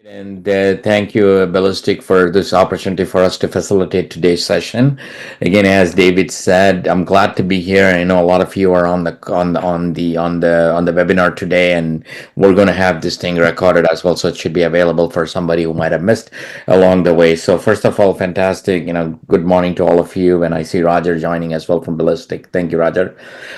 And thank you, Ballistic, for this opportunity for us to facilitate today's session. Again, as David said, I'm glad to be here. I know a lot of you are on the webinar today, and we're going to have this thing recorded as well, so it should be available for somebody who might have missed along the way. So, first of all, fantastic. Good morning to all of you, and I see Roger joining as well from Ballistic. Thank you, Roger.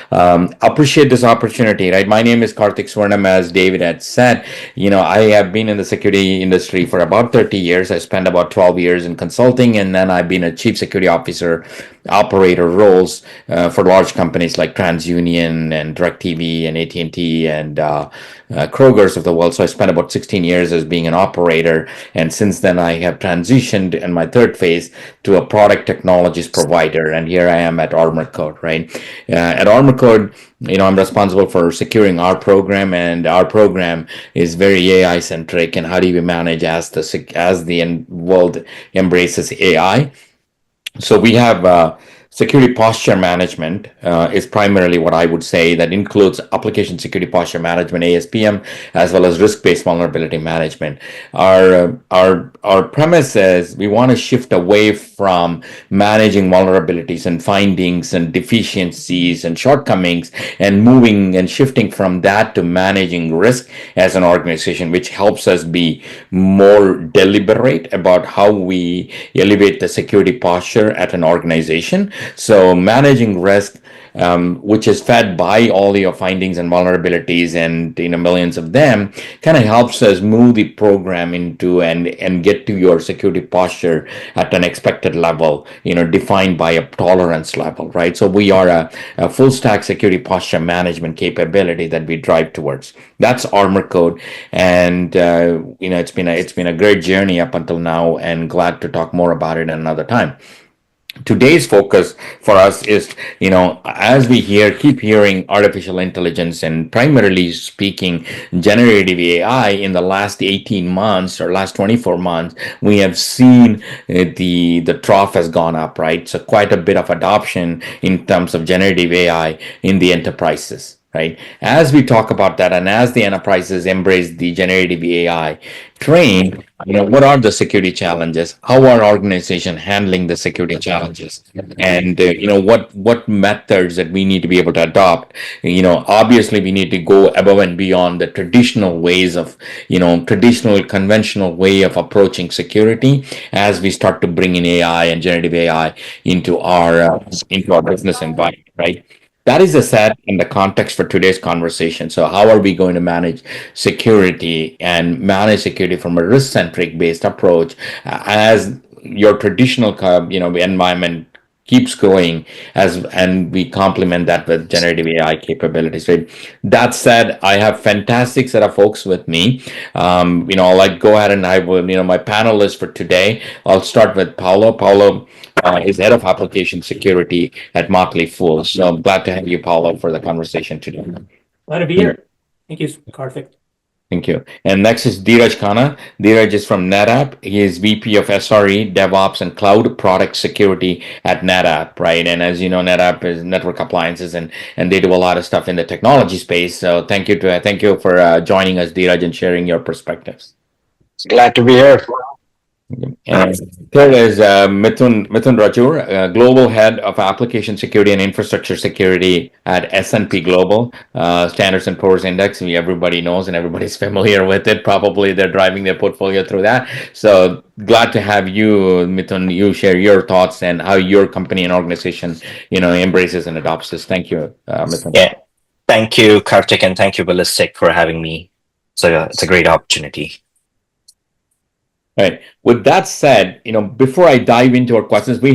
Appreciate this opportunity. Right, my name is Karthik Swarnam, as David had said. I have been in the security industry for about 30 years. I spent about 12 years in consulting, and then I've been a chief security officer, operator roles for large companies like TransUnion and DirecTV and AT&T and Kroger's of the world. So I spent about 16 years as being an operator, and since then I have transitioned in my third phase to a product technologies provider, and here I am at ArmorCode. Right, at ArmorCode, I'm responsible for securing our program, and our program is very AI centric. And how do we manage as the world embraces AI? So we have security posture management is primarily what I would say that includes application security posture management (ASPM) as well as risk-based vulnerability management. Our premise is we want to shift away from managing vulnerabilities and findings and deficiencies and shortcomings, and moving and shifting from that to managing risk as an organization, which helps us be more deliberate about how we elevate the security posture at an organization. So managing risk, which is fed by all your findings and vulnerabilities and millions of them, kind of helps us move the program into and get to your security posture at an expected level, defined by a tolerance level, right? So we are a full stack security posture management capability that we drive towards. That's ArmorCode, and it's been a great journey up until now, and glad to talk more about it another time. Today's focus for us is, as we keep hearing artificial intelligence, and primarily speaking generative AI, in the last 18 months or last 24 months, we have seen the trough has gone up, right? So quite a bit of adoption in terms of generative AI in the enterprises. Right. As we talk about that, and as the enterprises embrace the generative AI train, what are the security challenges? How are organizations handling the security challenges? And what methods that we need to be able to adopt? Obviously we need to go above and beyond the traditional ways of, traditional conventional way of approaching security, as we start to bring in AI and generative AI into our business environment. Right. That is the set and the context for today's conversation. So, how are we going to manage security and manage security from a risk-centric based approach, as your traditional, environment keeps growing, and we complement that with generative AI capabilities. Right. That said, I have fantastic set of folks with me. I'll go ahead, and I will. My panelists for today. I'll start with Paulo. Paulo is head of application security at Motley Fool. So I'm glad to have you, Paulo, for the conversation today. Glad to be here. Thank you, Karthik. Thank you. And next is Dheeraj Khanna. Dheeraj is from NetApp. He is VP of SRE, DevOps, and Cloud Product Security at NetApp, right? And as you know, NetApp is network appliances, and they do a lot of stuff in the technology space. So thank you for joining us, Dheeraj, and sharing your perspectives. Glad to be here. And third is Mithun Rajur, Global Head of Application Security and Infrastructure Security at S&P Global, Standards and Poor's Index. Everybody knows and everybody's familiar with it. Probably they're driving their portfolio through that. So glad to have you, Mithun. You share your thoughts and how your company and organization, embraces and adopts this. Thank you, Mithun. Yeah, thank you, Karthik, and thank you, Ballistic, for having me. So it's a great opportunity. Right. With that said, before I dive into our questions, I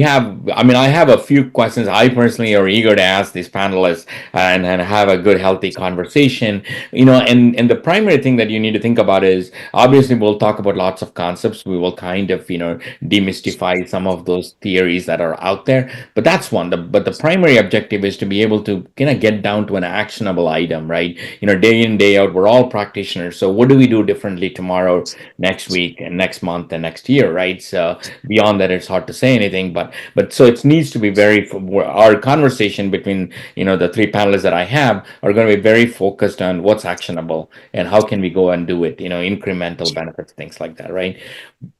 have a few questions I personally are eager to ask these panelists, and have a good, healthy conversation. And the primary thing that you need to think about is, obviously, we'll talk about lots of concepts. We will kind of, demystify some of those theories that are out there. But that's one. But the primary objective is to be able to kind of get down to an actionable item, right? Day in, day out, we're all practitioners. So what do we do differently tomorrow, next week, and next month, and next next year, right? So beyond that, it's hard to say anything. But so it needs to be very. Our conversation between the three panelists that I have are going to be very focused on what's actionable and how can we go and do it. Incremental benefits, things like that, right?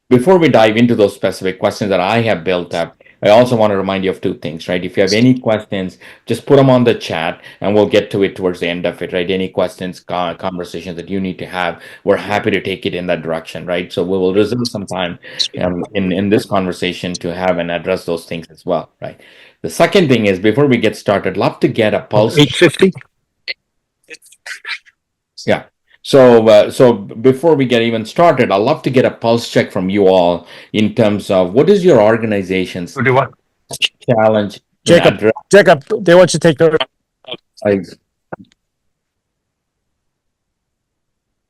Before we dive into those specific questions that I have built up, I also want to remind you of two things, right? If you have any questions, just put them on the chat and we'll get to it towards the end of it, right? Any questions, conversations that you need to have, we're happy to take it in that direction, right? So we will reserve some time in this conversation to have and address those things as well, right? The second thing is, before we get started, love to get a pulse. 850. Yeah. So before we get even started, I'd love to get a pulse check from you all in terms of what is your organization's Do what? challenge in Jacob, they want you to take over.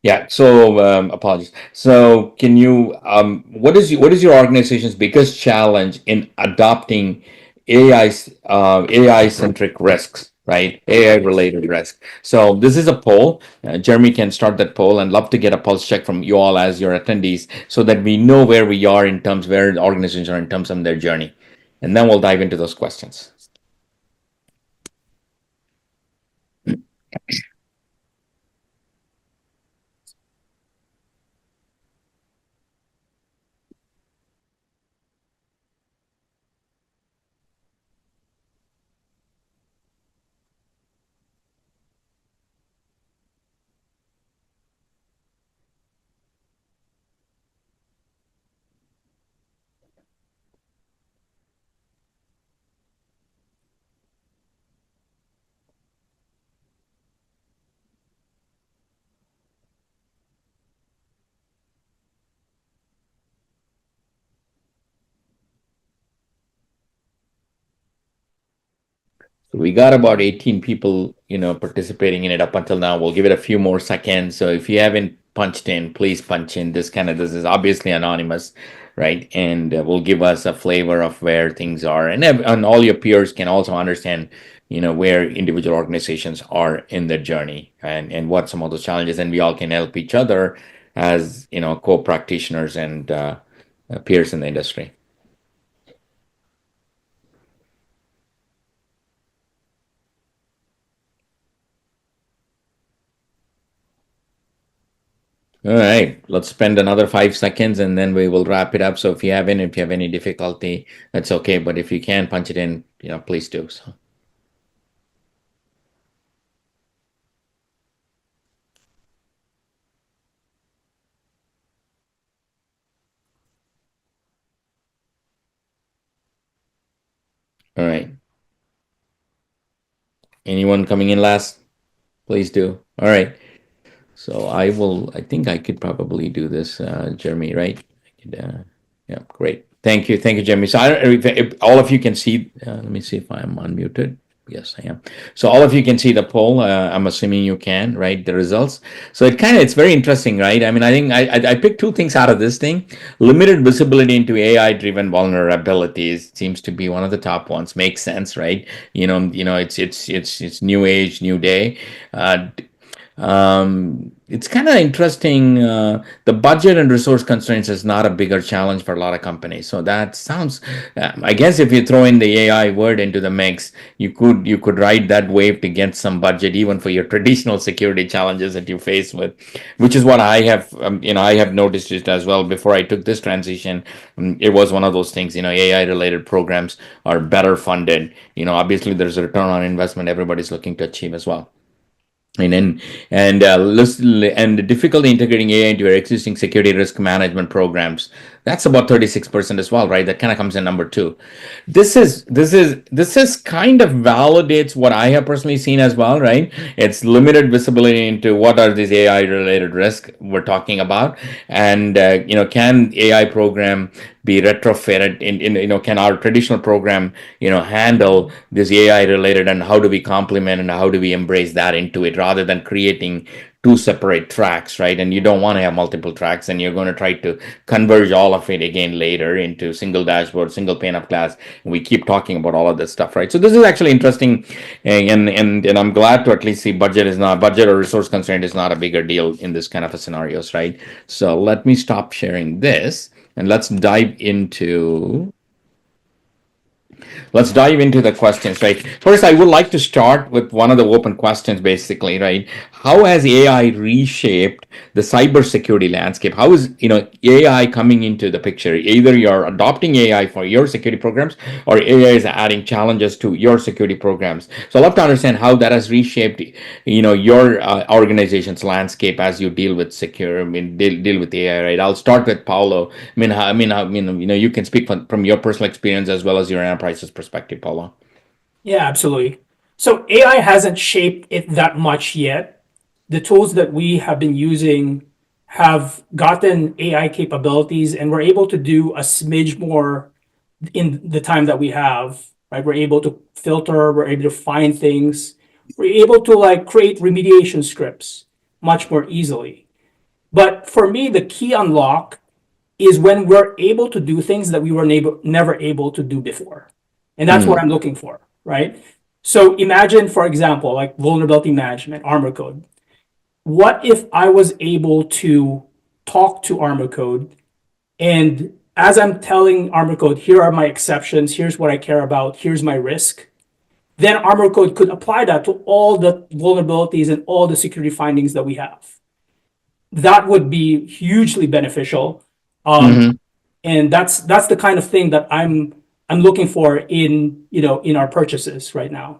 Yeah. So apologies. So can you what is your organization's biggest challenge in adopting AI centric risks? Right, AI related risk. So this is a poll. Jeremy can start that poll, and love to get a pulse check from you all as your attendees, so that we know where we are in terms where the organizations are in terms of their journey, and then we'll dive into those questions. We got about 18 people, participating in it up until now. We'll give it a few more seconds. So if you haven't punched in, please punch in. This is obviously anonymous, right? And will give us a flavor of where things are, and all your peers can also understand, where individual organizations are in their journey and what some of those challenges, and we all can help each other as co-practitioners and peers in the industry. All right, let's spend another 5 seconds and then we will wrap it up. So if you have any difficulty, that's okay. But if you can punch it in, please do so. All right. Anyone coming in last? Please do. All right. So I think I could probably do this, Jeremy, right? Yeah, great. Thank you, Jeremy. So if all of you can see, let me see if I'm unmuted. Yes, I am. So all of you can see the poll. I'm assuming you can, right? The results. So it's very interesting, right? I mean, I think I picked two things out of this thing. Limited visibility into AI-driven vulnerabilities seems to be one of the top ones. Makes sense, right? It's new age, new day. It's kind of interesting. The budget and resource constraints is not a bigger challenge for a lot of companies. So that sounds, I guess, if you throw in the AI word into the mix, you could ride that wave to get some budget even for your traditional security challenges that you face with, which is what I have. I have noticed it as well. Before I took this transition, it was one of those things. AI related programs are better funded. Obviously there's a return on investment everybody's looking to achieve as well. And the difficulty integrating AI into your existing security risk management programs, that's about 36% as well, right? That kind of comes in number two. This is kind of validates what I have personally seen as well, right? It's limited visibility into what are these AI related risks we're talking about, and can AI program be retrofitted in can our traditional program handle this AI related, and how do we complement and how do we embrace that into it rather than creating two separate tracks, right? And you don't want to have multiple tracks, and you're going to try to converge all of it again later into single dashboard, single pane of glass, and we keep talking about all of this stuff, right? So this is actually interesting, and I'm glad to at least see budget or resource constraint is not a bigger deal in this kind of a scenarios, right? So let me stop sharing this. and let's dive into the questions, right? First, I would like to start with one of the open questions, basically, right? How has AI reshaped the cybersecurity landscape? How is AI coming into the picture? Either you're adopting AI for your security programs, or AI is adding challenges to your security programs. So I'd love to understand how that has reshaped, your organization's landscape as you deal with deal with AI, right? I'll start with Paulo. You can speak from your personal experience as well as your enterprise's perspective, Paulo. Yeah, absolutely. So AI hasn't shaped it that much yet. The tools that we have been using have gotten AI capabilities, and we're able to do a smidge more in the time that we have, right? We're able to filter, we're able to find things, we're able to like create remediation scripts much more easily. But for me, the key unlock is when we're able to do things that we were never able to do before. And that's what I'm looking for, right? So imagine, for example, like vulnerability management, ArmorCode. What if I was able to talk to ArmorCode, and as I'm telling ArmorCode, here are my exceptions, here's what I care about, here's my risk, then ArmorCode could apply that to all the vulnerabilities and all the security findings that we have. That would be hugely beneficial. And that's the kind of thing that I'm looking for in our purchases right now.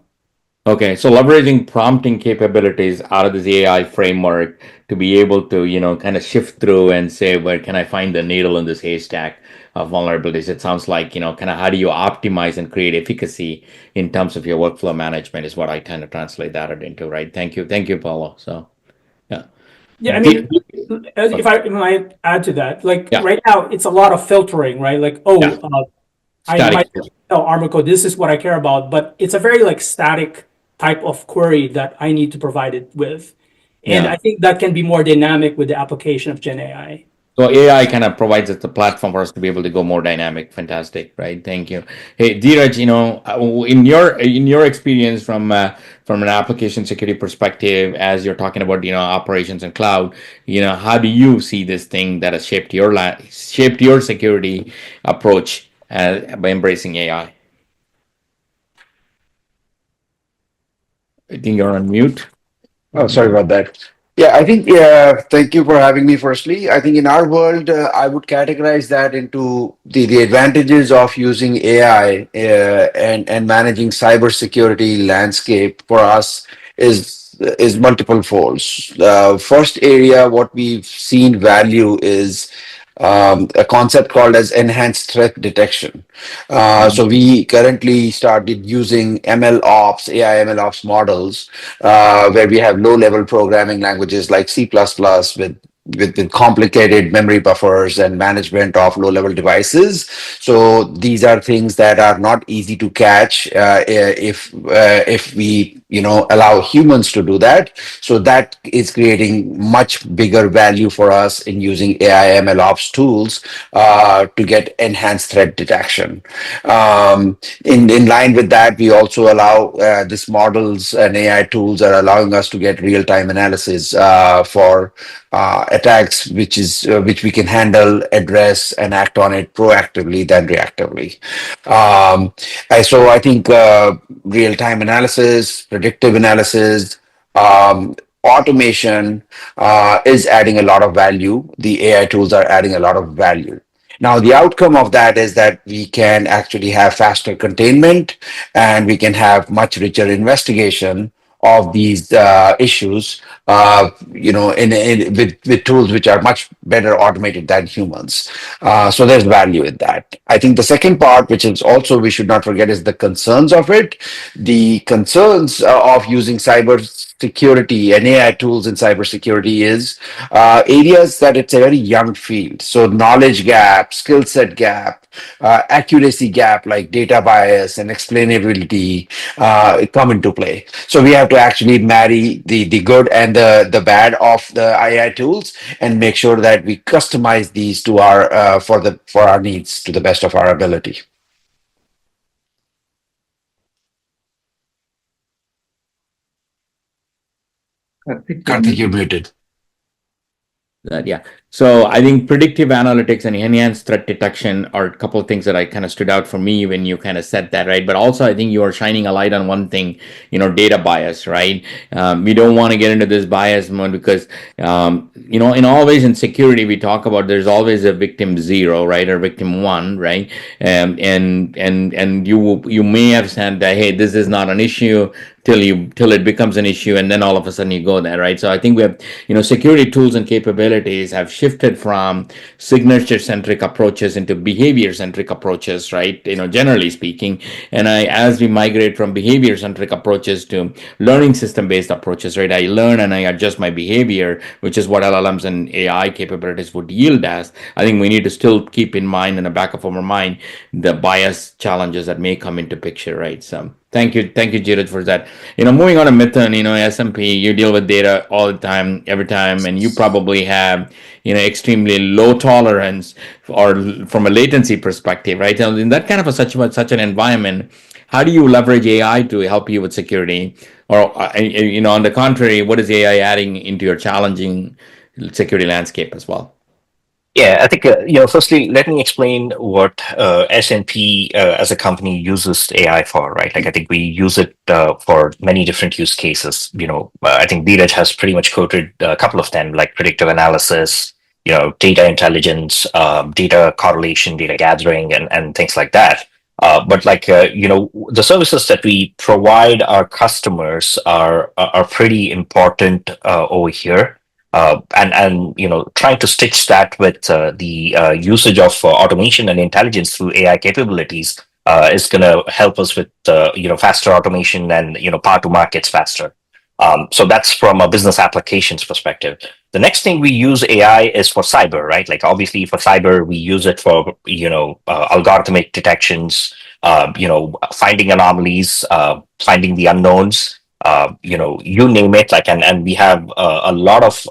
Okay, so leveraging prompting capabilities out of this AI framework to be able to, kind of shift through and say, where can I find the needle in this haystack of vulnerabilities? It sounds like, kind of how do you optimize and create efficacy in terms of your workflow management is what I kind of translate that into, right? Thank you, Paulo. So, yeah. Yeah, I mean, if I might add to that, like Yeah, right now, it's a lot of filtering, right? Like, yeah, I static. might tell ArmorCode, this is what I care about, but it's a very like static type of query that I need to provide it with. And Yeah. I think that can be more dynamic with the application of Gen AI. So AI kind of provides us the platform for us to be able to go more dynamic. Fantastic, right? Thank you. Hey, Dheeraj, in your experience from an application security perspective, as you're talking about operations and cloud, how do you see this thing that has shaped your security approach by embracing AI? I think you're on mute. Oh, sorry about that. Yeah, I think, thank you for having me firstly. I think in our world, I would categorize that into the advantages of using AI and managing cybersecurity landscape for us is multiple folds. First area, what we've seen value is a concept called as enhanced threat detection. So we currently started using ML ops, AI ML ops models, where we have low-level programming languages like C++ with complicated memory buffers and management of low-level devices. So these are things that are not easy to catch if we allow humans to do that. So that is creating much bigger value for us in using AI ML ops tools to get enhanced threat detection. In line with that, we also allow these models and AI tools are allowing us to get real-time analysis for attacks, which we can handle, address, and act on it proactively than reactively. So I think real-time analysis, predictive analysis, automation is adding a lot of value. The AI tools are adding a lot of value. Now, the outcome of that is that we can actually have faster containment and we can have much richer investigation of these issues, with tools which are much better automated than humans. So there's value in that. I think the second part, which is also we should not forget, is the concerns of it. The concerns of using cybersecurity and AI tools in cybersecurity is areas that it's a very young field. So knowledge gap, skill set gap, accuracy gap like data bias and explainability come into play. So we have to actually marry the good and the bad of the AI tools and make sure that we customize these to our for our needs to the best of our ability. Karthik, you're muted. Yeah. So I think predictive analytics and enhanced threat detection are a couple of things that I kind of stood out for me when you kind of said that, right? But also I think you are shining a light on one thing, data bias, right? We don't want to get into this bias mode because, in always in security, we talk about there's always a victim zero, right? Or victim one, right? And you may have said that, hey, this is not an issue till it becomes an issue, and then all of a sudden you go there, right? So I think we have, security tools and capabilities have shifted from signature centric approaches into behavior centric approaches, right? Generally speaking, and as we migrate from behavior centric approaches to learning system based approaches, right? I learn and I adjust my behavior, which is what LLMs and AI capabilities would yield as. I think we need to still keep in mind in the back of our mind the bias challenges that may come into picture, right? So thank you, Jared, for that. Moving on to Mithun, S&P, you deal with data all the time, every time, and you probably have, extremely low tolerance or from a latency perspective, right? And in that kind of such an environment, how do you leverage AI to help you with security? Or, on the contrary, what is AI adding into your challenging security landscape as well? Yeah, I think firstly, let me explain what S&P as a company uses AI for, right? Like, I think we use it for many different use cases. I think Dheeraj has pretty much quoted a couple of them, like predictive analysis, data intelligence, data correlation, data gathering, and things like that. But like the services that we provide our customers are pretty important over here. And trying to stitch that with the usage of automation and intelligence through AI capabilities is going to help us with faster automation and power to markets faster. So that's from a business applications perspective. The next thing we use AI is for cyber, right? Like, obviously for cyber we use it for algorithmic detections, finding anomalies, finding the unknowns. You name it, like, and we have a lot of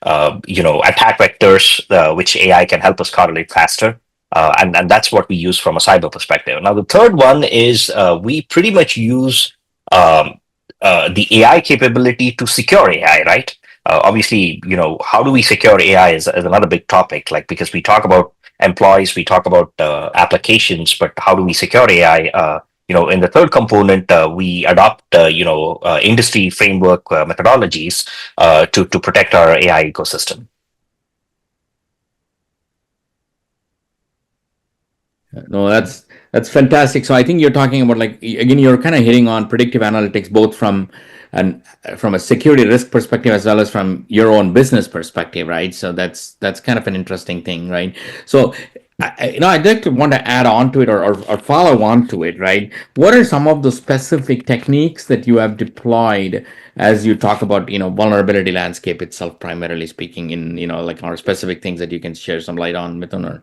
attack vectors which AI can help us correlate faster, and that's what we use from a cyber perspective. Now the third one is we pretty much use the AI capability to secure AI, right? Obviously, how do we secure AI is another big topic, like, because we talk about employees, we talk about applications, but how do we secure AI? In the third component, we adopt, industry framework methodologies to protect our AI ecosystem. No, that's fantastic. So I think you're talking about, like, again, you're kind of hitting on predictive analytics both from a security risk perspective as well as from your own business perspective, right? So that's kind of an interesting thing, right? So I'd like to want to add on to it or follow on to it, right? What are some of the specific techniques that you have deployed as you talk about, vulnerability landscape itself, primarily speaking, in, like, our specific things that you can share some light on, Mithun? Or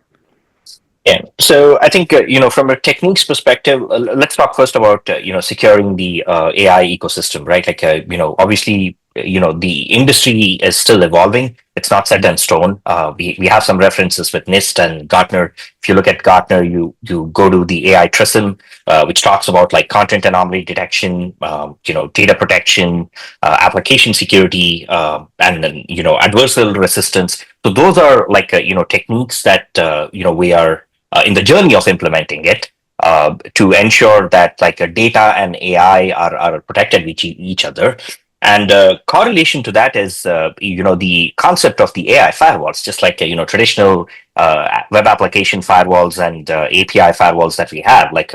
Yeah, so I think from a techniques perspective, let's talk first about securing the AI ecosystem, right? Like obviously the industry is still evolving; it's not set in stone. We have some references with NIST and Gartner. If you look at Gartner, you go to the AI TRISM, which talks about like content anomaly detection, data protection, application security, and then adversarial resistance. So those are like techniques that we are in the journey of implementing it to ensure that like data and AI are protected with each other. And correlation to that is, the concept of the AI firewalls, just like traditional web application firewalls and API firewalls that we have, like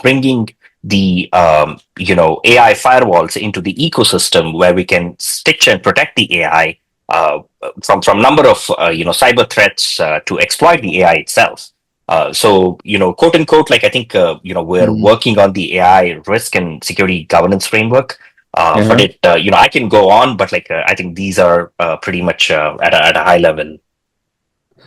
bringing the AI firewalls into the ecosystem where we can stitch and protect the AI from number of cyber threats to exploit the AI itself. So, quote unquote, like, I think, we're working on the AI risk and security governance framework. But I can go on, but like, I think these are pretty much at a high level.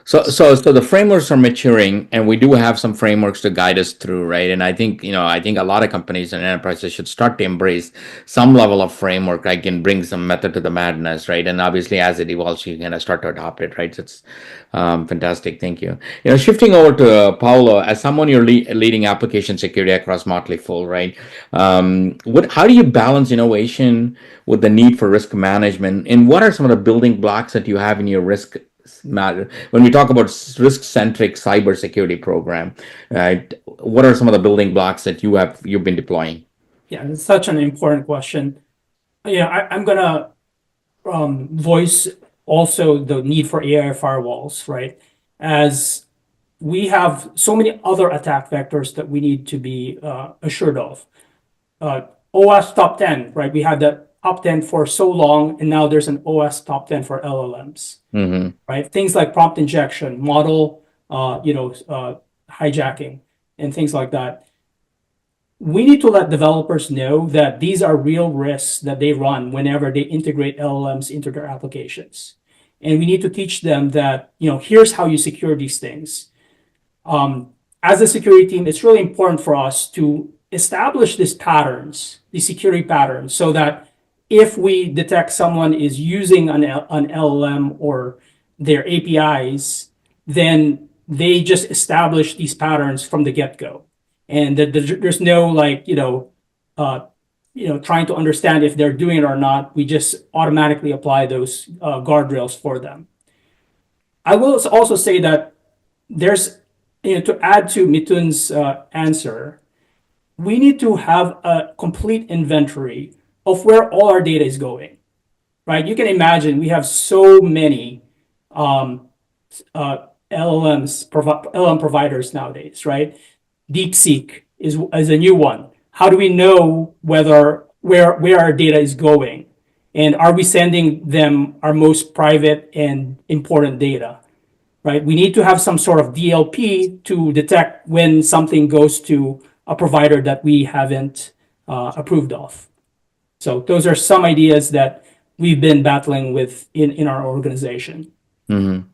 So the frameworks are maturing, and we do have some frameworks to guide us through, right? And I think a lot of companies and enterprises should start to embrace some level of framework. I can bring some method to the madness, right? And obviously, as it evolves, you can start to adopt it, right? So it's fantastic. Thank you. Shifting over to Paulo, as someone you're leading application security across Motley Fool, right? How do you balance innovation with the need for risk management, and what are some of the building blocks that you have in your risk when we talk about risk-centric cybersecurity program, right? What are some of the building blocks that you've been deploying? Yeah, it's such an important question. Yeah, I'm gonna voice also the need for AI firewalls, right? As we have so many other attack vectors that we need to be assured of. OS top 10, right? We had the top 10 for so long, and now there's an OS top 10 for LLMs, right? Things like prompt injection, model, hijacking, and things like that. We need to let developers know that these are real risks that they run whenever they integrate LLMs into their applications. And we need to teach them that, here's how you secure these things. As a security team, it's really important for us to establish these patterns, these security patterns, so that if we detect someone is using an LLM or their APIs, then they just establish these patterns from the get-go. And that there's no trying to understand if they're doing it or not. We just automatically apply those guardrails for them. I will also say that there's, to add to Mitun's answer, we need to have a complete inventory of where all our data is going, right? You can imagine we have so many LLM providers nowadays, right? DeepSeek is a new one. How do we know where our data is going? And are we sending them our most private and important data? Right? We need to have some sort of DLP to detect when something goes to a provider that we haven't approved of. So those are some ideas that we've been battling with in our organization. No,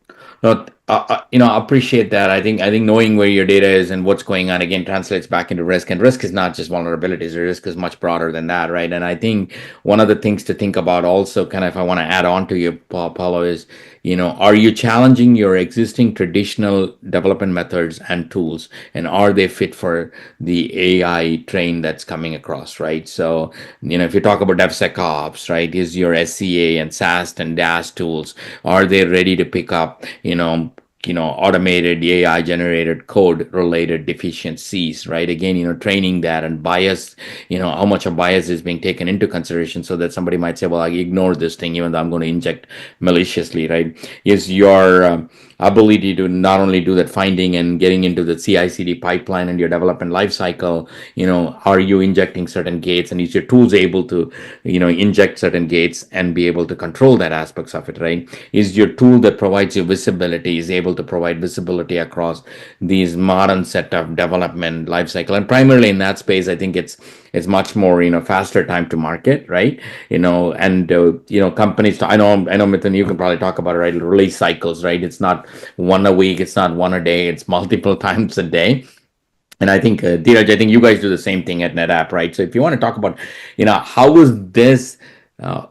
I appreciate that. I think knowing where your data is and what's going on again translates back into risk. And risk is not just vulnerabilities. The risk is much broader than that, right? And I think one of the things to think about also, kind of, if I want to add on to you, Paulo, is, are you challenging your existing traditional development methods and tools, and are they fit for the AI train that's coming across, right? So, if you talk about DevSecOps, right, is your SCA and SAST and DAS tools, are they ready to pick up, automated AI generated code related deficiencies, right? Again, training that and bias, how much of bias is being taken into consideration, so that somebody might say, well, I ignore this thing even though I'm going to inject maliciously, right? Is your ability to not only do that finding and getting into the CI/CD pipeline and your development lifecycle, are you injecting certain gates, and is your tools able to, inject certain gates and be able to control that aspects of it, right? Is your tool that provides you visibility is able to provide visibility across these modern set of development lifecycle? And primarily in that space, I think it's much more, faster time to market, right? Companies, I know, Mithun, you can probably talk about it, right? Release cycles, right? It's not one a week, it's not one a day, it's multiple times a day. And I think, Dheeraj, I think you guys do the same thing at NetApp, right? So if you want to talk about, how is this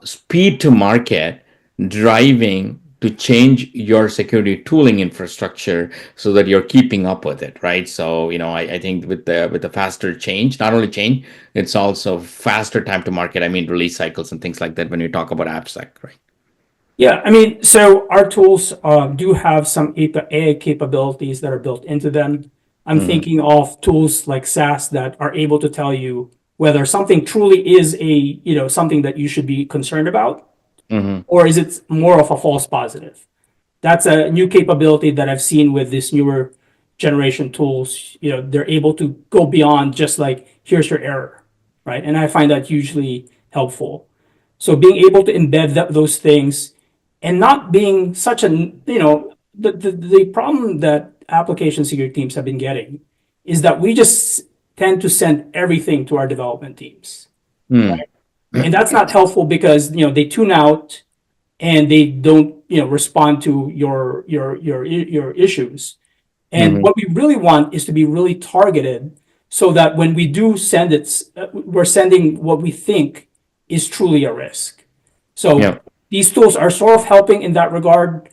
speed to market driving to change your security tooling infrastructure so that you're keeping up with it, right? So, I think with the faster change, not only change, it's also faster time to market. I mean, release cycles and things like that when you talk about AppSec, right? Yeah, I mean, so our tools do have some AI capabilities that are built into them. I'm thinking of tools like SaaS that are able to tell you whether something truly is something that you should be concerned about, or is it more of a false positive? That's a new capability that I've seen with this newer generation tools. They're able to go beyond just like, here's your error, right? And I find that hugely helpful. So being able to embed those things and not being such the problem that application security teams have been getting is that we just tend to send everything to our development teams. Right? And that's not helpful because they tune out and they don't respond to your issues. And what we really want is to be really targeted, so that when we do send it, we're sending what we think is truly a risk. So these tools are sort of helping in that regard.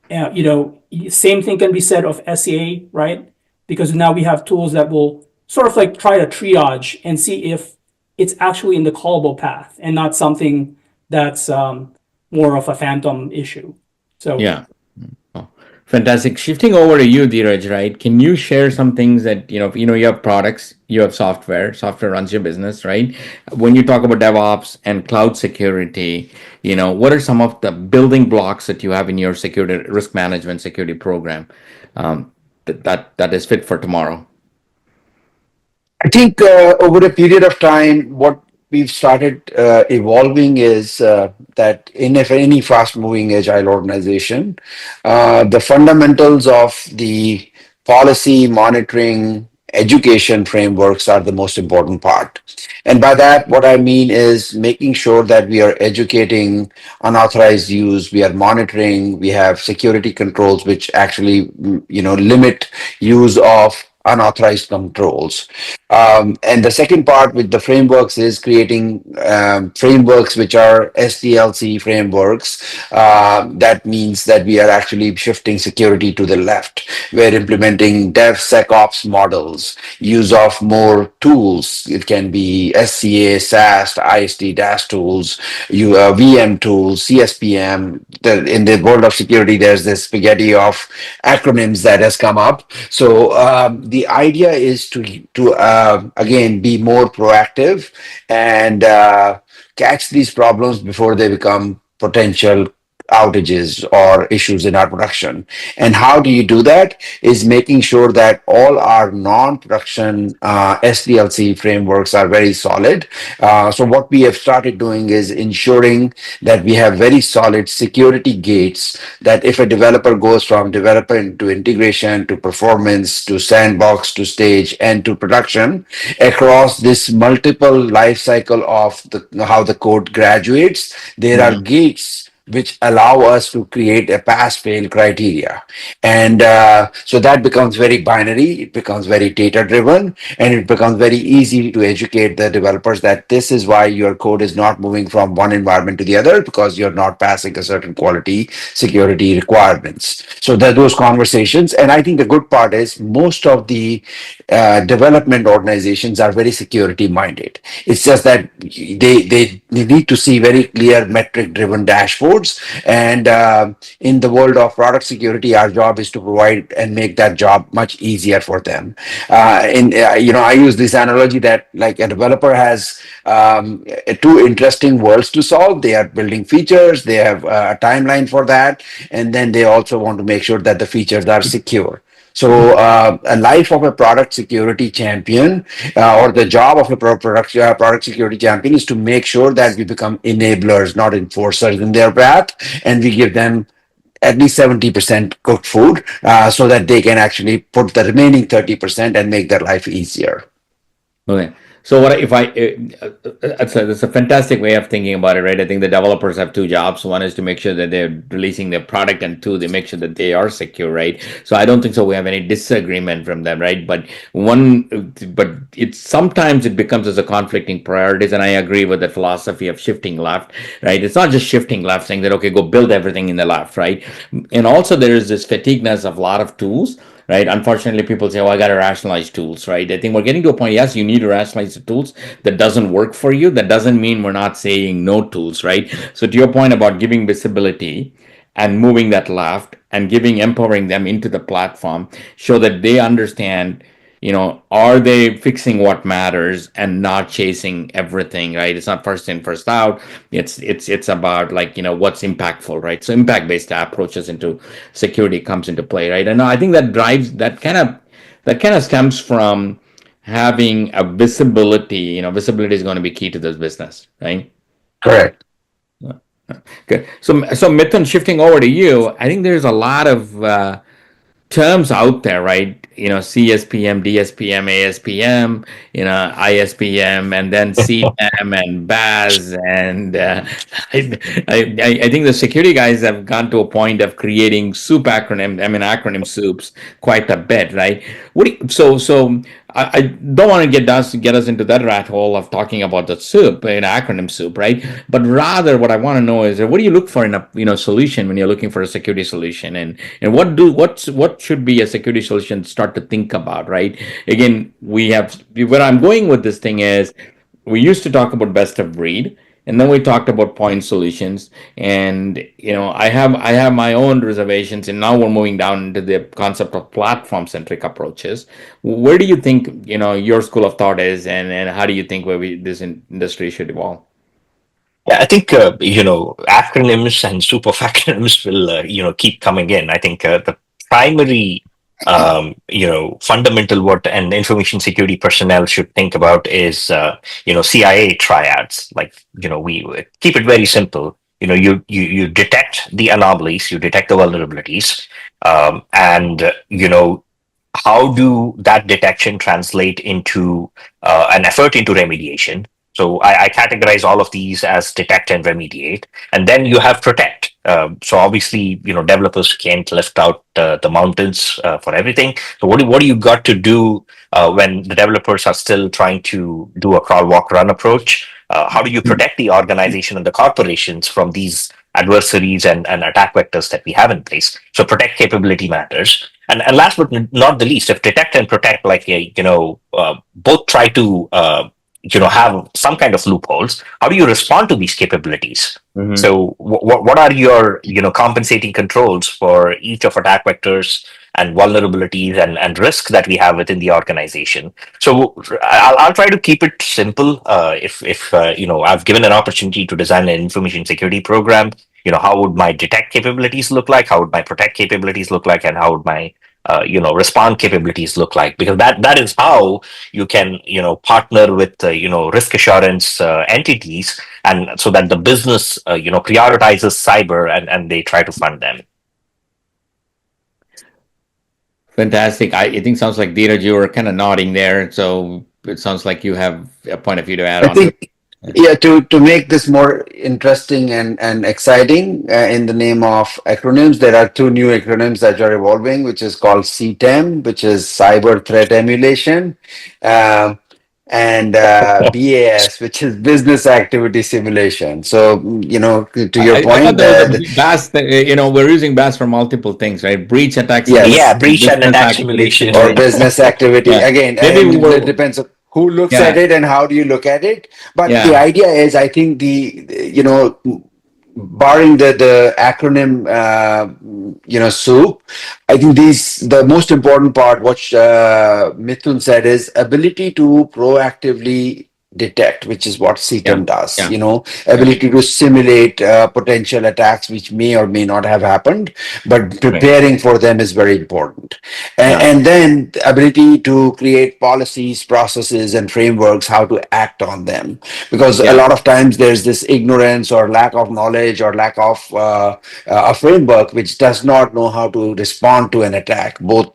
Same thing can be said of SCA, right? Because now we have tools that will sort of like try to triage and see if it's actually in the callable path and not something that's more of a phantom issue. So Fantastic. Shifting over to you, Dheeraj, right? Can you share some things that, you have products, you have software runs your business, right? When you talk about DevOps and cloud security, what are some of the building blocks that you have in your security risk management security program that is fit for tomorrow? I think over a period of time, what we've started evolving is that in any fast-moving agile organization, the fundamentals of the policy monitoring education frameworks are the most important part. And by that, what I mean is making sure that we are educating unauthorized use, we are monitoring, we have security controls which actually, limit use of unauthorized controls. And the second part with the frameworks is creating frameworks which are SDLC frameworks. That means that we are actually shifting security to the left. We're implementing DevSecOps models, use of more tools. It can be SCA, SAST, IST, DAS tools, VM tools, CSPM. In the world of security, there's this spaghetti of acronyms that has come up. So the idea is to again be more proactive and catch these problems before they become potential outages or issues in our production. And how do you do that? Is making sure that all our non-production SDLC frameworks are very solid. So what we have started doing is ensuring that we have very solid security gates, that if a developer goes from development to integration to performance to sandbox to stage and to production, across this multiple life cycle of how the code graduates, there are gates which allow us to create a pass-fail criteria. And so that becomes very binary, it becomes very data-driven, and it becomes very easy to educate the developers that this is why your code is not moving from one environment to the other, because you're not passing a certain quality security requirements. So there are those conversations. And I think the good part is most of the development organizations are very security-minded. It's just that they need to see very clear metric-driven dashboards. And in the world of product security, our job is to provide and make that job much easier for them. I use this analogy that like a developer has two interesting worlds to solve. They are building features, they have a timeline for that, and then they also want to make sure that the features are secure. So a life of a product security champion or the job of a product security champion is to make sure that we become enablers, not enforcers in their path, and we give them at least 70% cooked food so that they can actually put the remaining 30% and make their life easier. Okay. So what if that's a fantastic way of thinking about it, right? I think the developers have two jobs. One is to make sure that they're releasing their product, and two, they make sure that they are secure, right? So I don't think so we have any disagreement from them, right? But it's sometimes it becomes as a conflicting priorities, and I agree with the philosophy of shifting left, right? It's not just shifting left, saying that, okay, go build everything in the left, right? And also there is this fatigueness of a lot of tools, right? Unfortunately, people say, "Oh, I got to rationalize tools," right? I think we're getting to a point. Yes, you need to rationalize the tools that doesn't work for you. That doesn't mean we're not saying no tools, right? So to your point about giving visibility and moving that left and empowering them into the platform, so that they understand, are they fixing what matters and not chasing everything, right? It's not first in, first out. It's about like, what's impactful, right? So impact based approaches into security comes into play, right? And I think that drives that kind of stems from having a visibility. Visibility is going to be key to this business, right? Correct. Good. So Mithun, shifting over to you, I think there's a lot of terms out there, right? CSPM, DSPM, ASPM, ISPM, and then CTEM and BAS, and I think the security guys have gone to a point of creating acronym soups quite a bit, right? So I don't want to get us into that rat hole of talking about the soup, an acronym soup, right? But rather, what I want to know is what do you look for in a solution when you're looking for a security solution, and what should be a security solution to start to think about, right? Again, where I'm going with this thing is we used to talk about best of breed. and then we talked about point solutions. And I have my own reservations, and now we're moving down into the concept of platform centric approaches. Where do you think your school of thought is, and how do you think this industry should evolve? Yeah, I think acronyms and soup of acronyms will keep coming in. I think the primary fundamental what an information security personnel should think about is CIA triads. Like we keep it very simple. You detect the anomalies, you detect the vulnerabilities, and how do that detection translate into an effort into remediation. So I categorize all of these as detect and remediate, and then you have protect. So obviously, developers can't lift out the mountains for everything. So what do you got to do when the developers are still trying to do a crawl, walk, run approach? How do you protect the organization and the corporations from these adversaries and attack vectors that we have in place? So protect capability matters. And last but not the least, if detect and protect, both try to have some kind of loopholes, how do you respond to these capabilities? Mm-hmm. So what are your compensating controls for each of attack vectors and vulnerabilities and risks that we have within the organization? So I'll try to keep it simple. If I've given an opportunity to design an information security program, how would my detect capabilities look like? How would my protect capabilities look like? And how would my respond capabilities look like? Because that is how you can partner with risk assurance entities, and so that the business prioritizes cyber and they try to fund them. Fantastic. I think sounds like Dheeraj, you were kind of nodding there, so it sounds like you have a point of view to add I on. think, yeah, to make this more interesting and exciting, in the name of acronyms, there are two new acronyms that are evolving, which is called CTEM, which is Cyber Threat Emulation, um, and BAS, which is Business Activity Simulation. So, to your I thought point, there was a BAS. We're using BAS for multiple things, right? Breach attack yes, Yeah, simulation, breach and business attack activity simulation. or simulation. business activity. Yeah, Again, maybe and it we'll. depends on who looks at Yeah, it and how do you look at it. But the yeah, idea is, I think barring the acronym, soup, I think the most important part, what Mithun said, is ability to proactively detect, which is what yeah, CTEM does. yeah, yeah. Ability to simulate potential attacks which may or may not have happened, but Right. preparing for them is very important. Yeah, And then the ability to create policies, processes, and frameworks, how to act on them. Because a yeah, lot of times there's this ignorance or lack of knowledge or lack of a framework which does not know how to respond to an attack, both,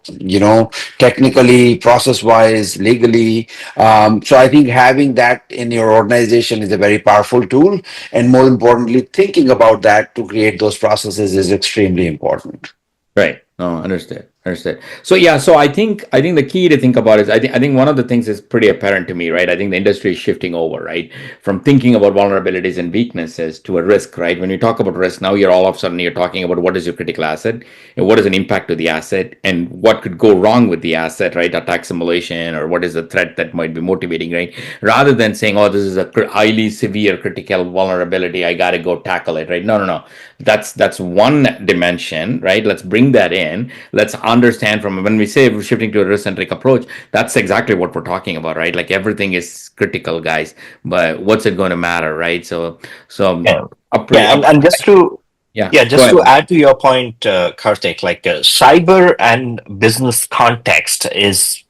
technically, process-wise, legally. So I think having that in your organization is a very powerful tool. And more importantly, thinking about that to create those processes is extremely important. right. No, understood. Understood. So yeah, so I think the key to think about is I think one of the things is pretty apparent to me, right? I think the industry is shifting over, right, from thinking about vulnerabilities and weaknesses to a risk, right? When you talk about risk, now you're all of a sudden you're talking about what is your critical asset and what is an impact to the asset and what could go wrong with the asset, right? Attack simulation, or what is the threat that might be motivating, right? Rather than saying, oh, this is a highly severe critical vulnerability, I got to go tackle it, right? No, no, no. That's one dimension, right? Let's bring that in. Let's understand, from when we say we're shifting to a risk-centric approach, that's exactly what we're talking about, right? Like everything is critical, guys, but what's it going to matter, right? So Yeah, yeah, and just to go just to ahead. add to your point, Karthik, cyber and business context is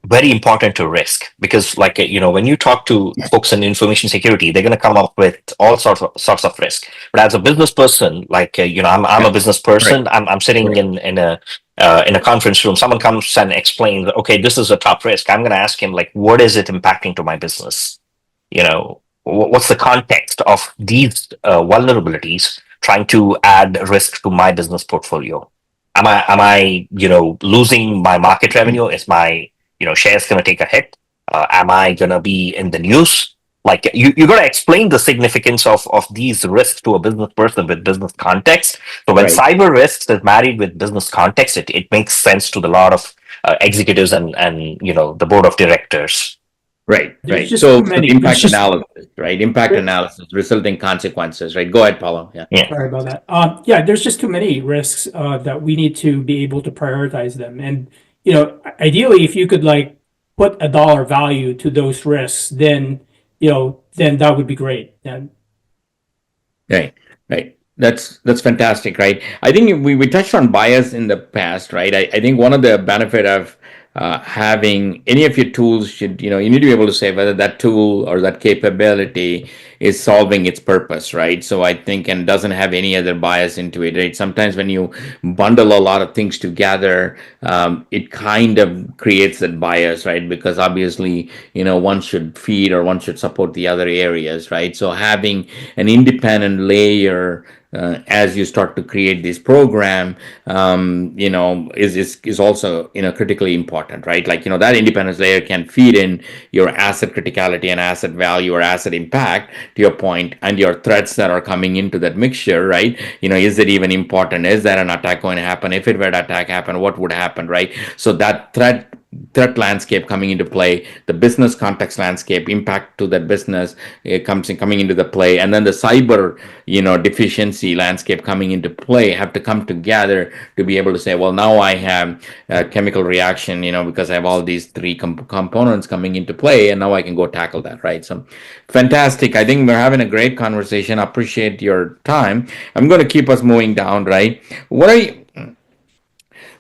very important to risk, because when you talk to folks in information security, they're going to come up with all sorts of risk. But as a business person, I'm Yeah, a business right, person. I'm sitting right, in a conference room. Someone comes and explains, okay, this is a top risk. I'm going to ask him, like, what is it impacting to my business? What's the context of these vulnerabilities trying to add risk to my business portfolio? Am I losing my market revenue? Is my shares going to take a hit? Am I going to be in the news? Like, you got to explain the significance of these risks to a business person with business context. So when right. cyber risks is married with business context, it makes sense to the lot of executives and the board of directors. Right, There's right. just So, too so the many. There's impact just analysis, right? Impact analysis, resulting consequences, right? Go ahead, Paulo. Yeah. Yeah. sorry about that. Yeah, there's just too many risks that we need to be able to prioritize them. And ideally, if you could like put a dollar value to those risks, then then that would be great. And Right, right. That's fantastic, right? I think we touched on bias in the past, right? I think one of the benefit of having any of your tools should, you need to be able to say whether that tool or that capability is solving its purpose, right? So I think, and doesn't have any other bias into it, right? Sometimes when you bundle a lot of things together, it kind of creates that bias, right? Because obviously, one should feed or one should support the other areas, right? So having an independent layer as you start to create this program, is also critically important, right? Like that independence layer can feed in your asset criticality and asset value or asset impact to your point, and your threats that are coming into that mixture, right? Is it even important? Is there an attack going to happen? If it were to attack happen, what would happen, right? So that threat landscape coming into play, the business context landscape impact to that business, it coming into the play, and then the cyber deficiency landscape coming into play have to come together to be able to say, well, now I have a chemical reaction, because I have all these three components coming into play, and now I can go tackle that, right? So fantastic. I think we're having a great conversation. I appreciate your time. I'm going to keep us moving down, right? What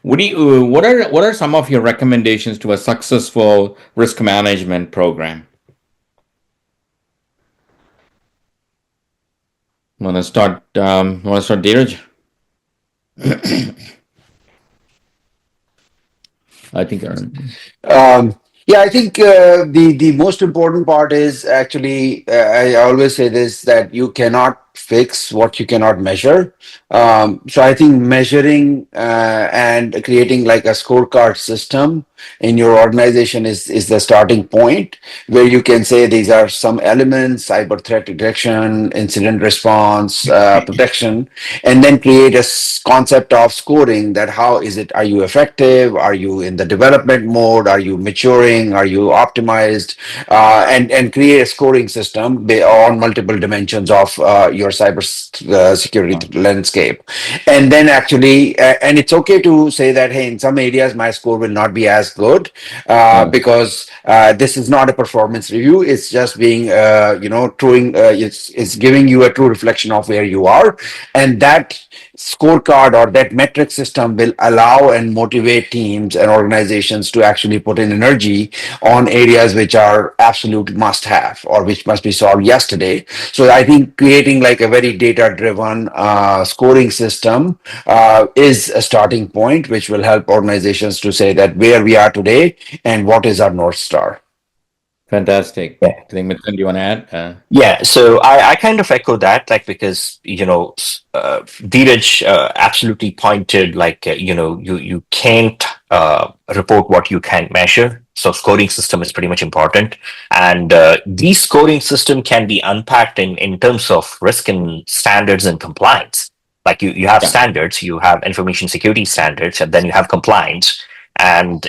are some of your recommendations to a successful risk management program? Want to start, Dheeraj? I think. Yeah, I think the most important part is actually I always say this, that you cannot fix what you cannot measure. So I think measuring and creating like a scorecard system in your organization is the starting point, where you can say these are some elements: cyber threat detection, incident response, protection, and then create a concept of scoring. That how is it? Are you effective? Are you in the development mode? Are you maturing? Are you optimized? And create a scoring system on multiple dimensions of your cyber security landscape. And then actually, and it's okay to say that, hey, in some areas my score will not be as good because this is not a performance review. It's just being, it's giving you a true reflection of where you are. And that scorecard or that metric system will allow and motivate teams and organizations to actually put in energy on areas which are absolute must have or which must be solved yesterday. So I think creating like a very data driven scoring system is a starting point, which will help organizations to say that where we are today and what is our North Star. Fantastic. Yeah. I think, Mithun, do you want to add? Yeah, so I kind of echo that, like, because, Dheeraj absolutely pointed, like, you can't report what you can't measure. So scoring system is pretty much important. And these scoring system can be unpacked in terms of risk and standards and compliance. Like you have Yeah. standards, you have information security standards, and then you have compliance. And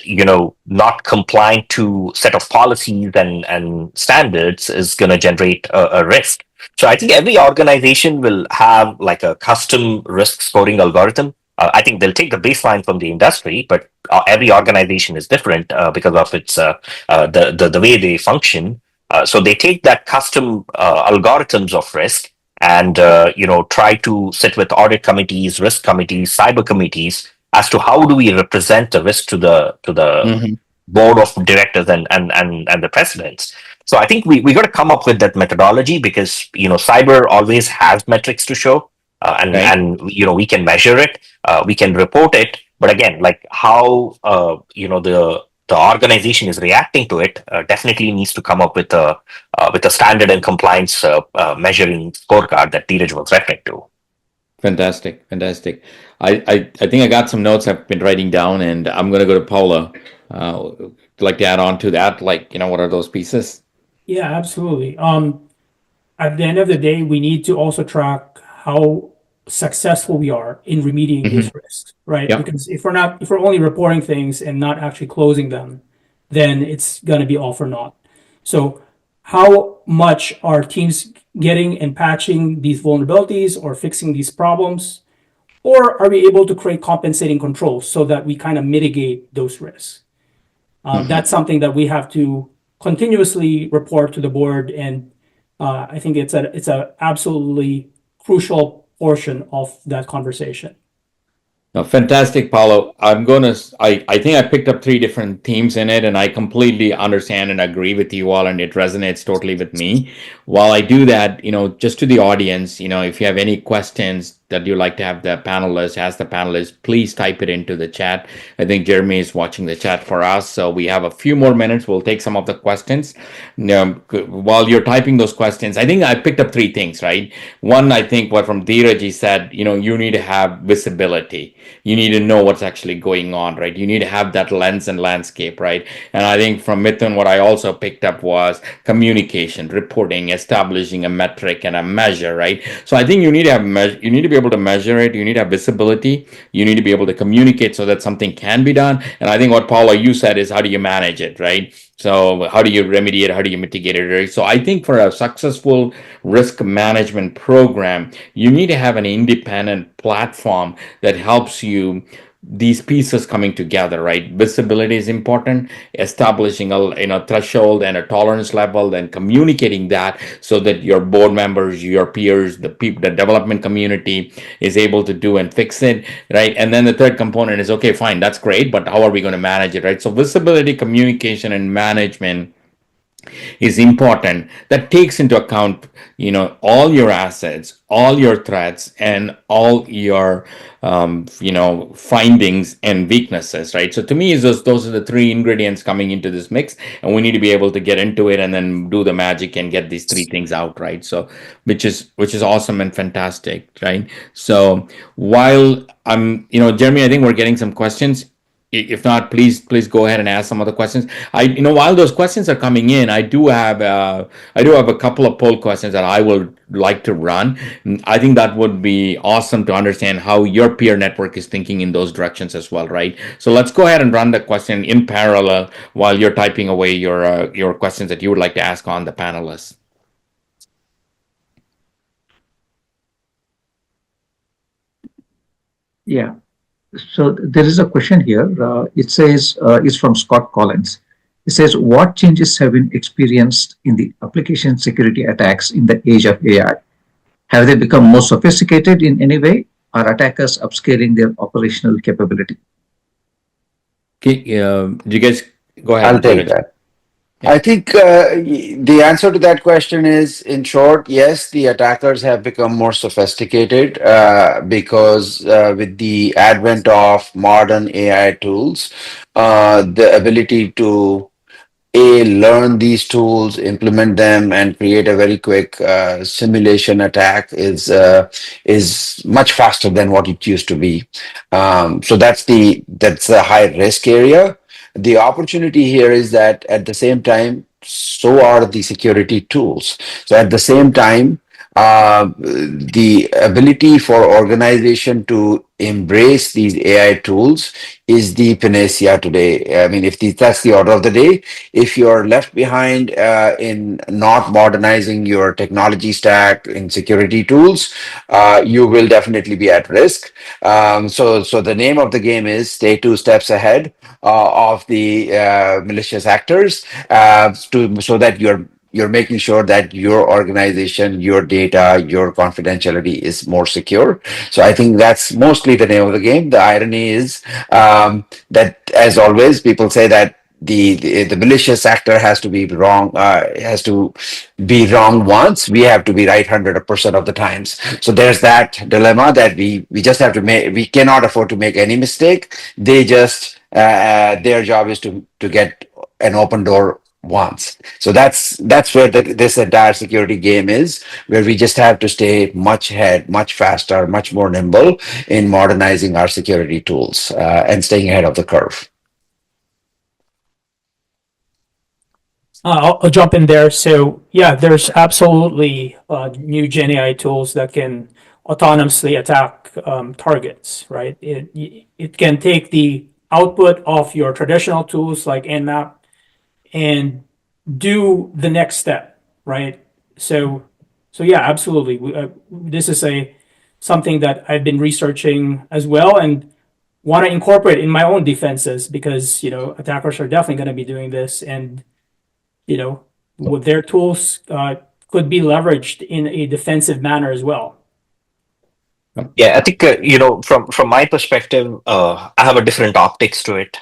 not complying to set of policies and standards is going to generate a risk. So I think every organization will have like a custom risk scoring algorithm. I think they'll take the baseline from the industry, but every organization is different because of its the way they function. So they take that custom algorithms of risk and try to sit with audit committees, risk committees, cyber committees as to how do we represent the risk to the Mhm. board of directors and the presidents. So I think we got to come up with that methodology, because cyber always has metrics to show, Right. and we can measure it, we can report it, but again, like how the organization is reacting to it definitely needs to come up with a standard and compliance measuring scorecard that Dheeraj was referring to. Fantastic. Fantastic. I think I got some notes I've been writing down, and I'm going to go to Paula. Like to add on to that, like, what are those pieces? yeah, absolutely. At the end of the day, we need to also track how successful we are in remediating Mhm. these risks, right? Yeah. Because if we're only reporting things and not actually closing them, then it's going to be all for naught. So how much are teams getting and patching these vulnerabilities or fixing these problems? Or are we able to create compensating controls so that we kind of mitigate those risks? That's something that we have to continuously report to the board, and I think it's a absolutely crucial portion of that conversation. No, fantastic, Paulo. I think I picked up three different themes in it, and I completely understand and agree with you all, and it resonates totally with me. While I do that, just to the audience, if you have any questions that you'd like to have the panelists, ask the panelists, please type it into the chat. I think Jeremy is watching the chat for us, so we have a few more minutes. We'll take some of the questions. While you're typing those questions, I think I picked up three things, right? One, I think what from Dheeraj said, you need to have visibility. You need to know what's actually going on, right? You need to have that lens and landscape, right? And I think from Mithun, what I also picked up was communication, reporting, establishing a metric and a measure, right? So I think you need to you need to be able to measure it. You need to have visibility. You need to be able to communicate so that something can be done. And I think what Paula, you said is how do you manage it, right? So how do you remediate? How do you mitigate it? Right? So I think for a successful risk management program, you need to have an independent platform that helps you these pieces coming together, right? Visibility is important, establishing a threshold and a tolerance level, then communicating that so that your board members, your peers, the people, the development community is able to do and fix it, right? And then the third component is, okay, fine, that's great, but how are we going to manage it, right? So visibility, communication, and management is important. That takes into account all your assets, all your threats, and all your findings and weaknesses, right? So to me, those are the three ingredients coming into this mix, and we need to be able to get into it and then do the magic and get these three things out, right? So which is awesome and fantastic, right? So while Jeremy, I think we're getting some questions. If not, please go ahead and ask some other questions. While those questions are coming in, I do have a couple of poll questions that I would like to run. I think that would be awesome to understand how your peer network is thinking in those directions as well, right? So let's go ahead and run the question in parallel while you're typing away your questions that you would like to ask on the panelists. Yeah. So there is a question here. It says, it's from Scott Collins. It says, what changes have been experienced in the application security attacks in the age of AI? Have they become more sophisticated in any way? Are attackers upscaling their operational capability? Okay, do you guys go ahead? I'll take that. I think the answer to that question is, in short, yes, the attackers have become more sophisticated because with the advent of modern AI tools, the ability to learn these tools, implement them, and create a very quick simulation attack is much faster than what it used to be. So that's a high risk area. The opportunity here is that at the same time, so are the security tools. So at the same time, the ability for organization to embrace these AI tools is the panacea today. I mean, that's the order of the day. If you're left behind in not modernizing your technology stack in security tools, you will definitely be at risk. So the name of the game is stay 2 steps ahead of the malicious actors, so that you're making sure that your organization, your data, your confidentiality is more secure. So I think that's mostly the name of the game. The irony is that, as always, people say that the malicious actor has to be wrong, once. We have to be right 100% of the times. So there's that dilemma that we just have to make. We cannot afford to make any mistake. They just their job is to get an open door once. So that's where this entire security game is, where we just have to stay much ahead, much faster, much more nimble in modernizing our security tools and staying ahead of the curve. I'll jump in there. So yeah, there's absolutely new Gen AI tools that can autonomously attack targets, right? It can take the output of your traditional tools like Nmap and do the next step, right? So, yeah, absolutely. This is something that I've been researching as well, and want to incorporate in my own defenses, because attackers are definitely going to be doing this, and with their tools could be leveraged in a defensive manner as well. Yeah, I think from my perspective, I have a different optics to it.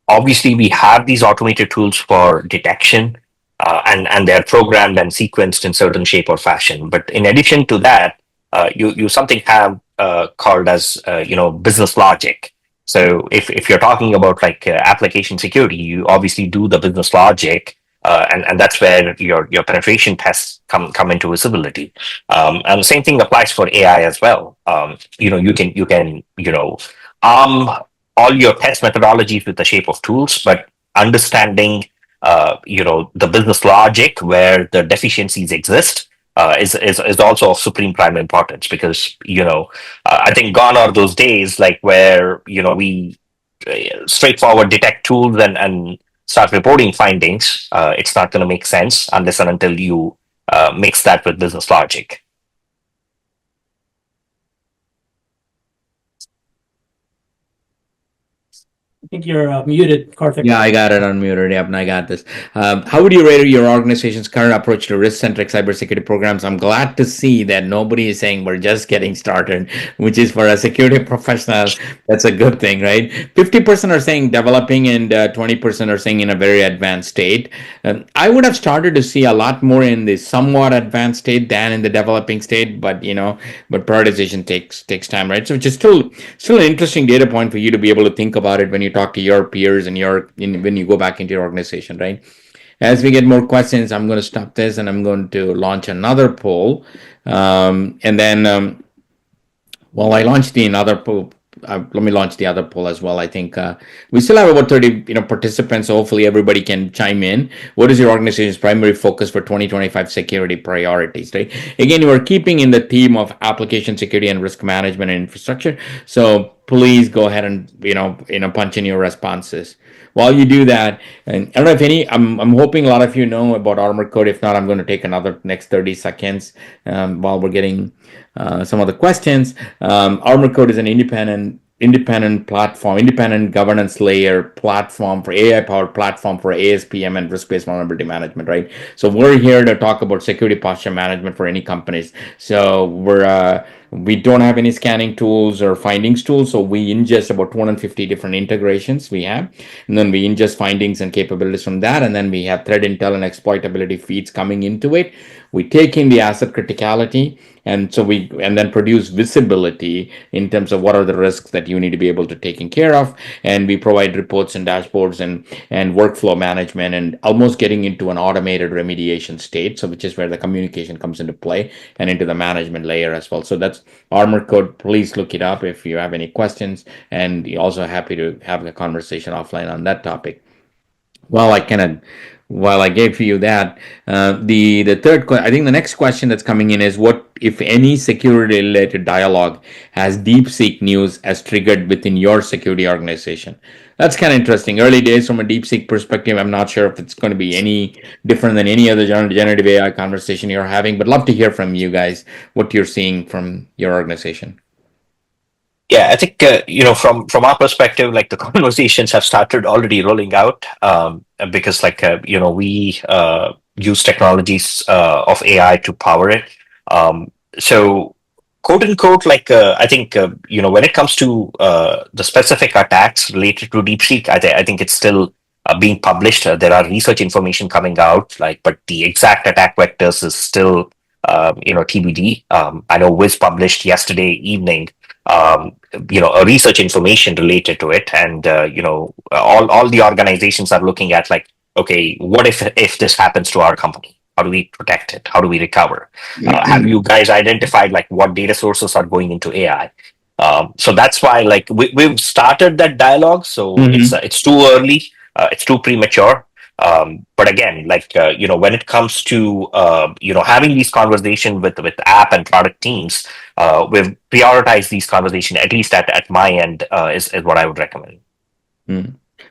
Obviously we have these automated tools for detection, and they're programmed and sequenced in certain shape or fashion. But in addition to that, you something have called as business logic. So if you're talking about like application security, you obviously do the business logic, and that's where your penetration tests come into visibility. And the same thing applies for AI as well. You can arm all your test methodologies with the shape of tools, but understanding the business logic where the deficiencies exist is also of supreme prime importance, because I think gone are those days like where we straightforward detect tools and start reporting findings. It's not going to make sense unless and until you mix that with business logic. I think you're muted, Karthik. Yeah, I got it unmuted. Yep, and I got this. How would you rate your organization's current approach to risk-centric cybersecurity programs? I'm glad to see that nobody is saying we're just getting started, which is for a security professional, that's a good thing, right? 50% are saying developing, and 20% are saying in a very advanced state. I would have started to see a lot more in the somewhat advanced state than in the developing state, but but prioritization takes time, right? So, which is still an interesting data point for you to be able to think about it when you talk to your peers and when you go back into your organization, right? As we get more questions, I'm going to stop this and I'm going to launch another poll, and then well, I launched the another poll. Let me launch the other poll as well. I think we still have about 30 participants, so hopefully everybody can chime in. What is your organization's primary focus for 2025 security priorities, right? Again, we're keeping in the theme of application security and risk management and infrastructure, so please go ahead and punch in your responses. While you do that, and I don't know if I'm hoping a lot of you know about ArmorCode. If not, I'm going to take another next 30 seconds while we're getting some of the questions. ArmorCode is an independent platform, independent governance layer platform for AI-powered platform for ASPM and risk-based vulnerability management, right? So we're here to talk about security posture management for any companies. So we don't have any scanning tools or findings tools, so we ingest about 250 different integrations we have, and then we ingest findings and capabilities from that, and then we have threat intel and exploitability feeds coming into it. We take in the asset criticality, and then produce visibility in terms of what are the risks that you need to be able to taken care of, and we provide reports and dashboards and workflow management, and almost getting into an automated remediation state, so which is where the communication comes into play and into the management layer as well. So that's ArmorCode. Please look it up if you have any questions, and also happy to have a conversation offline on that topic. Well, while I gave you that, the third, I think the next question that's coming in is, what, if any, security related dialogue has DeepSeek news as triggered within your security organization? That's kind of interesting. Early days from a DeepSeek perspective. I'm not sure if it's going to be any different than any other generative AI conversation you're having, but love to hear from you guys what you're seeing from your organization. Yeah, I think from our perspective, like the conversations have started already rolling out, because we use technologies of AI to power it. So quote unquote, I think when it comes to the specific attacks related to DeepSeek, I think it's still being published. There are research information coming out, but the exact attack vectors is still TBD. I know Wiz published yesterday evening a research information related to it, and all the organizations are looking at okay, what if this happens to our company? How do we protect it? How do we recover? Have you guys identified what data sources are going into AI? So that's why we've started that dialogue. So it's too early, it's too premature. But again, when it comes to having these conversations with app and product teams, we've prioritized these conversations, at least at my end, is what I would recommend.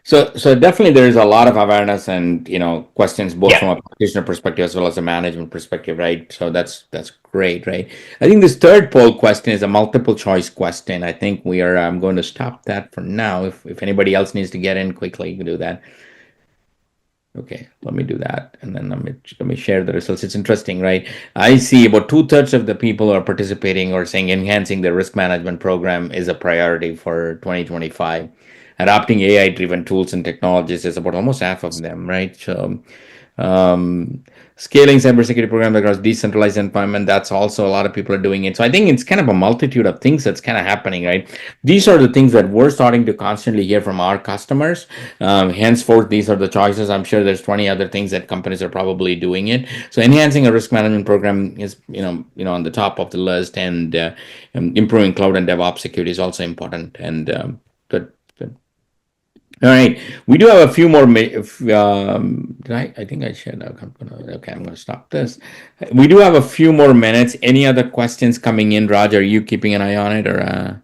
So definitely there is a lot of awareness and questions both Yeah. from a practitioner perspective as well as a management perspective, right? So that's great, right? I think this third poll question is a multiple choice question. I think we are. I'm going to stop that for now. If anybody else needs to get in quickly, you can do that. Okay, let me do that, and then let me share the results. It's interesting, right? I see about 2/3 of the people who are participating or saying enhancing their risk management program is a priority for 2025. Adopting AI-driven tools and technologies is about almost half of them, right? So, um, scaling cybersecurity programs across decentralized environment, that's also a lot of people are doing it. So I think it's kind of a multitude of things that's kind of happening, right? These are the things that we're starting to constantly hear from our customers. Henceforth, these are the choices. I'm sure there's 20 other things that companies are probably doing it. So enhancing a risk management program is, on the top of the list, and improving cloud and DevOps security is also important. And good. All right, we do have a few more. Did I think I shared that. Okay, I'm going to stop this. We do have a few more minutes. Any other questions coming in, Roger? Are you keeping an eye on it, or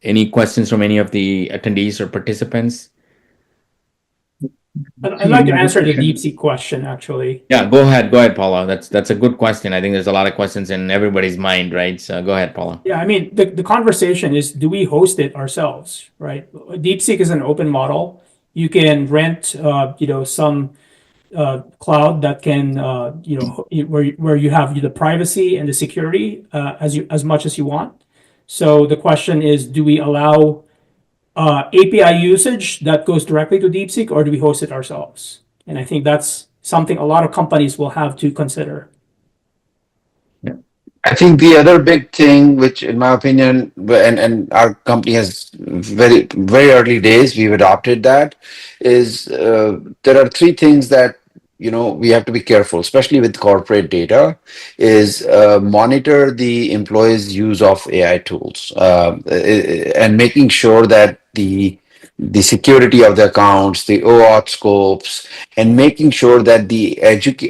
any questions from any of the attendees or participants? I'd like to answer the DeepSeek question, actually. Yeah, go ahead, Paula. That's a good question. I think there's a lot of questions in everybody's mind, right? So go ahead, Paula. Yeah, I mean, the conversation is, do we host it ourselves, right? DeepSeek is an open model. You can rent, some cloud that can, where you have the privacy and the security as much as you want. So the question is, do we allow API usage that goes directly to DeepSeek, or do we host it ourselves? And I think that's something a lot of companies will have to consider. I think the other big thing, which in my opinion, and our company has very, very early days, we've adopted that, is there are three things that we have to be careful, especially with corporate data, is monitor the employees' use of AI tools, and making sure that the security of the accounts, the OAuth scopes, and making sure that the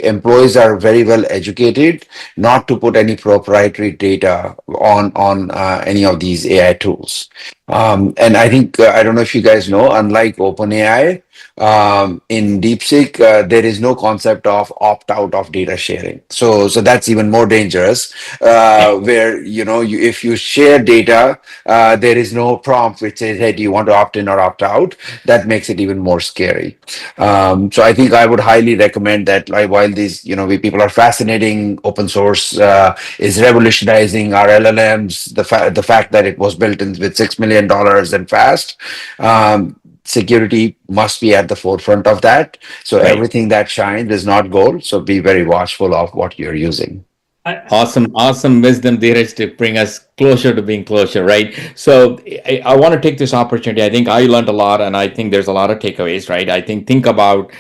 employees are very well educated, not to put any proprietary data on any of these AI tools. And I think I don't know if you guys know, unlike OpenAI, in DeepSeek, there is no concept of opt-out of data sharing. So that's even more dangerous, where if you share data, there is no prompt which says, "Hey, do you want to opt in or opt out?" That makes it even more scary. So I think I would highly recommend that. Like, while these people are fascinating, open source is revolutionizing our LLMs. The fact that it was built in with $6 million and fast. Security must be at the forefront of that. So Right. everything that shines is not gold. So be very watchful of what you're using. Awesome wisdom, Dheeraj, to bring us closer to being closer, right? So I want to take this opportunity. I think I learned a lot, and I think there's a lot of takeaways, right? I think about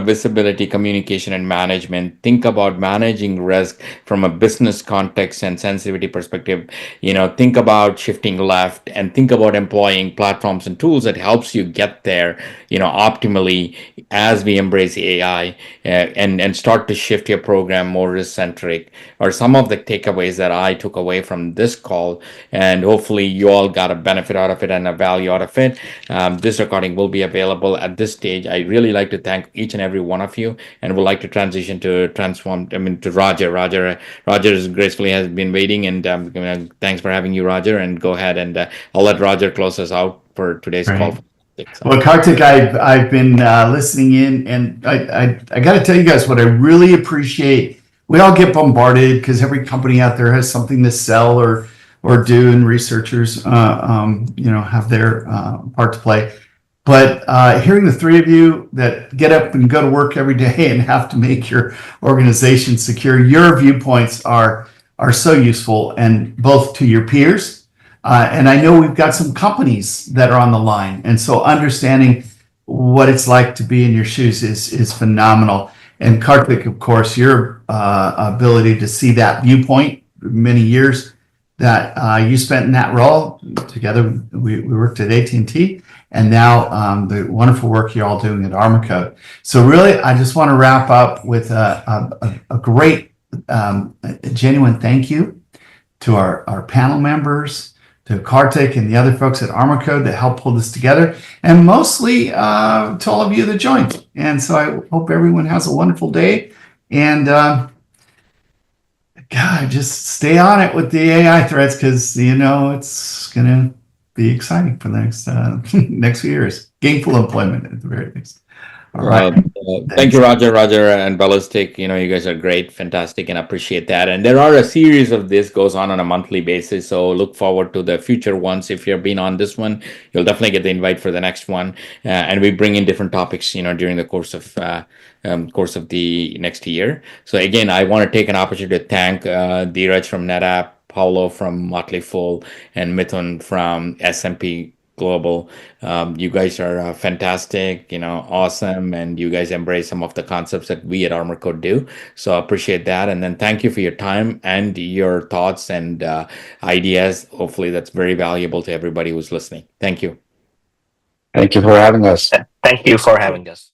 visibility, communication, and management. Think about managing risk from a business context and sensitivity perspective. Think about shifting left, and think about employing platforms and tools that helps you get there, optimally as we embrace AI, and start to shift your program more risk centric. Or some of the takeaways that I took away from this call, and hopefully you all got a benefit out of it and a value out of it. This recording will be available at this stage. I really like to thank each and every one of you, and would like to transition to Roger. Roger gracefully has been waiting, and thanks for having you, Roger. And go ahead, and I'll let Roger close us out for today's call. Well, Karthik, I've been listening in, and I got to tell you guys what I really appreciate. We all get bombarded because every company out there has something to sell or do, and researchers, have their part to play. But hearing the three of you that get up and go to work every day and have to make your organization secure, your viewpoints are so useful, and both to your peers. And I know we've got some companies that are on the line, and so understanding what it's like to be in your shoes is phenomenal. And Karthik, of course, your ability to see that viewpoint, many years that you spent in that role. Together, we worked at AT&T, and now the wonderful work you're all doing at ArmorCode. So really, I just want to wrap up with a great, genuine thank you to our panel members, Karthik and the other folks at ArmorCode that helped pull this together, and mostly to all of you that joined. And so I hope everyone has a wonderful day. And God, just stay on it with the AI threats, because it's gonna be exciting for the next next few years. Gainful employment at the very least. All right. Thank you, Roger and Ballistic. You guys are great, fantastic, and appreciate that. And there are a series of this goes on a monthly basis. So look forward to the future ones. If you've been on this one, you'll definitely get the invite for the next one. And we bring in different topics, during the course of the next year. So again, I want to take an opportunity to thank Dheeraj from NetApp, Paulo from Motley Fool, and Mithun from SMP Global. You guys are fantastic, awesome, and you guys embrace some of the concepts that we at ArmorCode do. So I appreciate that. And then thank you for your time and your thoughts and ideas. Hopefully that's very valuable to everybody who's listening. Thank you. Thank you for having us. Thank you for having us.